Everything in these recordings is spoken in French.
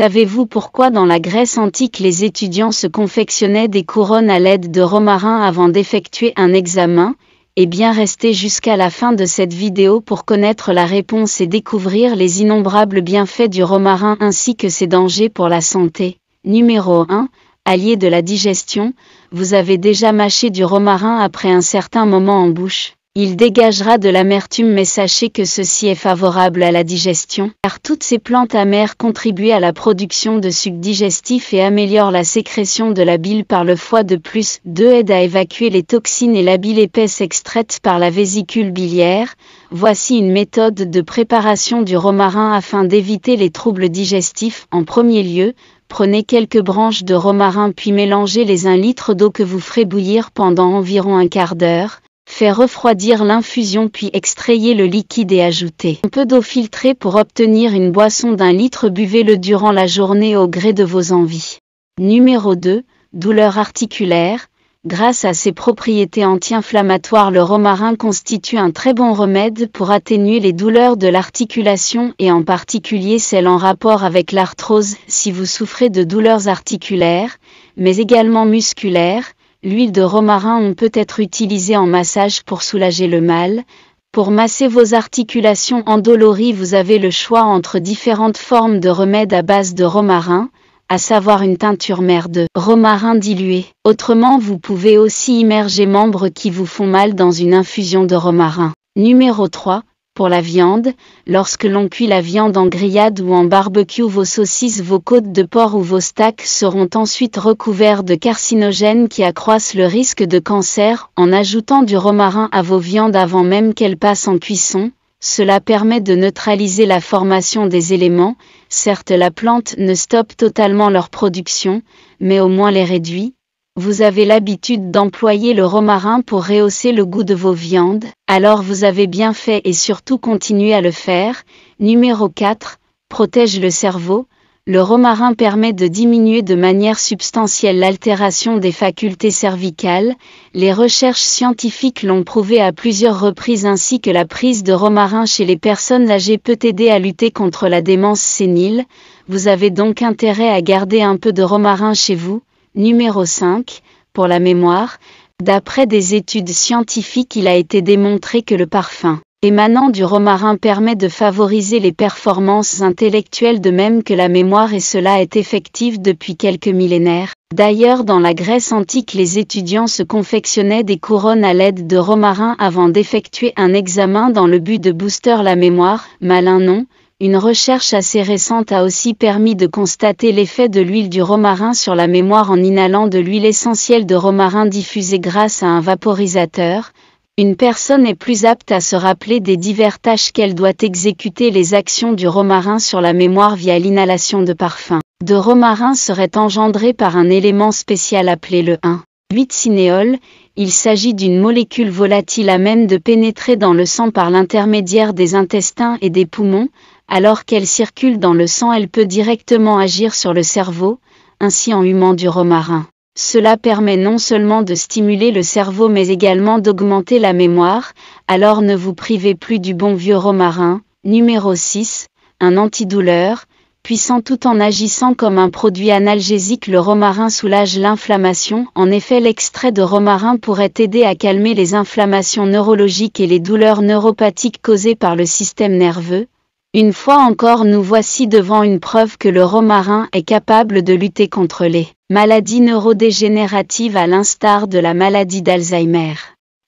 Savez-vous pourquoi dans la Grèce antique les étudiants se confectionnaient des couronnes à l'aide de romarin avant d'effectuer un examen? Eh bien restez jusqu'à la fin de cette vidéo pour connaître la réponse et découvrir les innombrables bienfaits du romarin ainsi que ses dangers pour la santé. Numéro 1. Allié de la digestion, vous avez déjà mâché du romarin après un certain moment en bouche. Il dégagera de l'amertume mais sachez que ceci est favorable à la digestion, car toutes ces plantes amères contribuent à la production de sucs digestifs et améliorent la sécrétion de la bile par le foie. De plus, 2 aident à évacuer les toxines et la bile épaisse extraite par la vésicule biliaire. Voici une méthode de préparation du romarin afin d'éviter les troubles digestifs. En premier lieu, prenez quelques branches de romarin puis mélangez-les 1 litre d'eau que vous ferez bouillir pendant environ un quart d'heure. Faites refroidir l'infusion puis extrayez le liquide et ajoutez un peu d'eau filtrée pour obtenir une boisson d'1 litre. Buvez-le durant la journée au gré de vos envies. Numéro 2. Douleurs articulaires. Grâce à ses propriétés anti-inflammatoires, le romarin constitue un très bon remède pour atténuer les douleurs de l'articulation et en particulier celles en rapport avec l'arthrose. Si vous souffrez de douleurs articulaires, mais également musculaires, l'huile de romarin peut être utilisée en massage pour soulager le mal. Pour masser vos articulations endolories, vous avez le choix entre différentes formes de remèdes à base de romarin, à savoir une teinture mère de romarin dilué. Autrement, vous pouvez aussi immerger membres qui vous font mal dans une infusion de romarin. Numéro 3. Pour la viande, lorsque l'on cuit la viande en grillade ou en barbecue, vos saucisses, vos côtes de porc ou vos steaks seront ensuite recouverts de carcinogènes qui accroissent le risque de cancer. En ajoutant du romarin à vos viandes avant même qu'elles passent en cuisson, cela permet de neutraliser la formation des éléments. Certes, la plante ne stoppe totalement leur production, mais au moins les réduit. Vous avez l'habitude d'employer le romarin pour rehausser le goût de vos viandes, alors vous avez bien fait et surtout continuez à le faire. Numéro 4. Protège le cerveau. Le romarin permet de diminuer de manière substantielle l'altération des facultés cervicales. Les recherches scientifiques l'ont prouvé à plusieurs reprises ainsi que la prise de romarin chez les personnes âgées peut aider à lutter contre la démence sénile. Vous avez donc intérêt à garder un peu de romarin chez vous. Numéro 5. Pour la mémoire, d'après des études scientifiques, il a été démontré que le parfum émanant du romarin permet de favoriser les performances intellectuelles de même que la mémoire et cela est effectif depuis quelques millénaires. D'ailleurs, dans la Grèce antique, les étudiants se confectionnaient des couronnes à l'aide de romarin avant d'effectuer un examen dans le but de booster la mémoire. Malin non? Une recherche assez récente a aussi permis de constater l'effet de l'huile du romarin sur la mémoire en inhalant de l'huile essentielle de romarin diffusée grâce à un vaporisateur. Une personne est plus apte à se rappeler des diverses tâches qu'elle doit exécuter. Les actions du romarin sur la mémoire via l'inhalation de parfum de romarin seraient engendrées par un élément spécial appelé le 1,8-cinéole. Il s'agit d'une molécule volatile à même de pénétrer dans le sang par l'intermédiaire des intestins et des poumons. Alors qu'elle circule dans le sang, elle peut directement agir sur le cerveau, ainsi en humant du romarin. Cela permet non seulement de stimuler le cerveau mais également d'augmenter la mémoire, alors ne vous privez plus du bon vieux romarin. Numéro 6. Un antidouleur. Puissant tout en agissant comme un produit analgésique, le romarin soulage l'inflammation. En effet, l'extrait de romarin pourrait aider à calmer les inflammations neurologiques et les douleurs neuropathiques causées par le système nerveux. Une fois encore, nous voici devant une preuve que le romarin est capable de lutter contre les maladies neurodégénératives à l'instar de la maladie d'Alzheimer.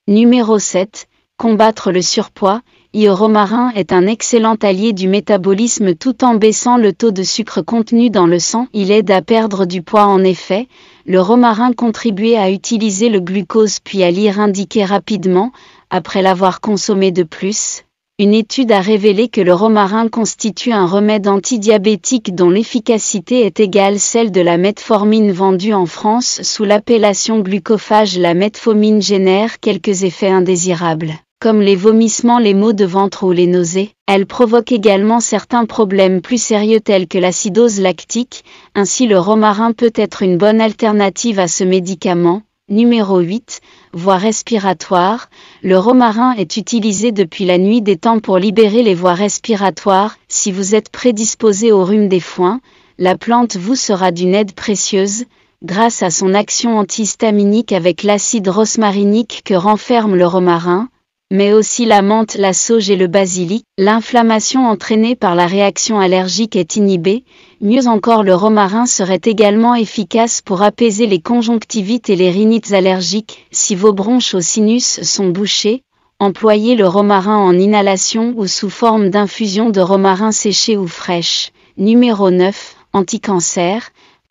Numéro 7. Combattre le surpoids. Le romarin est un excellent allié du métabolisme tout en baissant le taux de sucre contenu dans le sang. Il aide à perdre du poids. En effet, le romarin contribue à utiliser le glucose puis à l'indiquer rapidement, après l'avoir consommé de plus. Une étude a révélé que le romarin constitue un remède antidiabétique dont l'efficacité est égale à celle de la metformine vendue en France sous l'appellation glucophage. La metformine génère quelques effets indésirables, comme les vomissements, les maux de ventre ou les nausées. Elle provoque également certains problèmes plus sérieux tels que l'acidose lactique. Ainsi, le romarin peut être une bonne alternative à ce médicament. Numéro 8. Voies respiratoires. Le romarin est utilisé depuis la nuit des temps pour libérer les voies respiratoires. Si vous êtes prédisposé au rhume des foins, la plante vous sera d'une aide précieuse, grâce à son action antihistaminique avec l'acide rosmarinique que renferme le romarin, mais aussi la menthe, la sauge et le basilic. L'inflammation entraînée par la réaction allergique est inhibée. Mieux encore, le romarin serait également efficace pour apaiser les conjonctivites et les rhinites allergiques. Si vos bronches au sinus sont bouchés, employez le romarin en inhalation ou sous forme d'infusion de romarin séché ou fraîche. Numéro 9. Anticancer.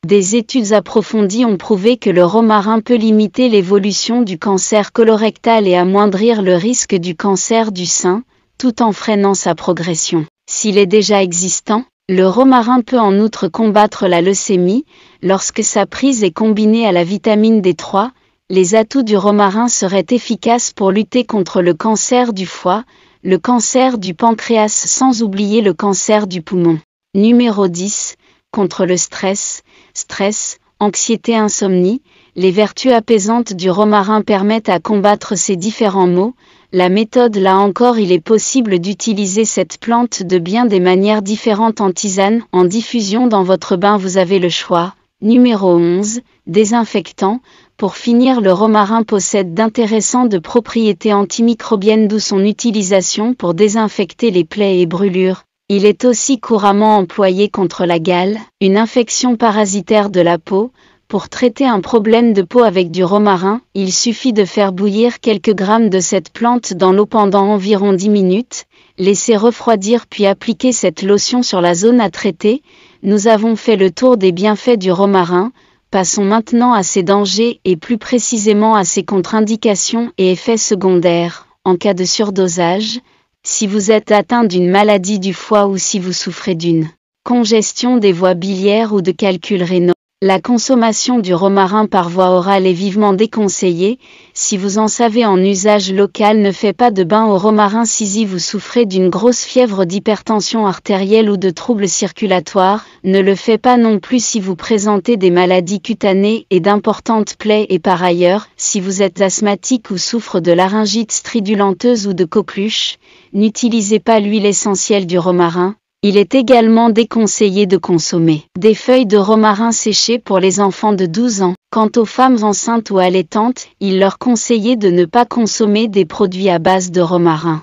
Des études approfondies ont prouvé que le romarin peut limiter l'évolution du cancer colorectal et amoindrir le risque du cancer du sein, tout en freinant sa progression. S'il est déjà existant, le romarin peut en outre combattre la leucémie, lorsque sa prise est combinée à la vitamine D3. Les atouts du romarin seraient efficaces pour lutter contre le cancer du foie, le cancer du pancréas sans oublier le cancer du poumon. Numéro 10. Contre le stress, anxiété, insomnie, les vertus apaisantes du romarin permettent à combattre ces différents maux. La méthode, là encore, il est possible d'utiliser cette plante de bien des manières différentes en tisane, en diffusion dans votre bain, vous avez le choix. Numéro 11. Désinfectant. Pour finir, le romarin possède d'intéressantes propriétés antimicrobiennes, d'où son utilisation pour désinfecter les plaies et brûlures. Il est aussi couramment employé contre la gale, une infection parasitaire de la peau. Pour traiter un problème de peau avec du romarin, il suffit de faire bouillir quelques grammes de cette plante dans l'eau pendant environ 10 minutes, laisser refroidir puis appliquer cette lotion sur la zone à traiter. Nous avons fait le tour des bienfaits du romarin, passons maintenant à ses dangers et plus précisément à ses contre-indications et effets secondaires. En cas de surdosage, si vous êtes atteint d'une maladie du foie ou si vous souffrez d'une congestion des voies biliaires ou de calculs rénaux, la consommation du romarin par voie orale est vivement déconseillée. Si vous en savez en usage local, ne faites pas de bain au romarin si vous souffrez d'une grosse fièvre, d'hypertension artérielle ou de troubles circulatoires. Ne le faites pas non plus si vous présentez des maladies cutanées et d'importantes plaies. Et par ailleurs, si vous êtes asthmatique ou souffre de laryngite stridulenteuse ou de coqueluche, n'utilisez pas l'huile essentielle du romarin. Il est également déconseillé de consommer des feuilles de romarin séchées pour les enfants de 12 ans. Quant aux femmes enceintes ou allaitantes, il leur conseillait de ne pas consommer des produits à base de romarin.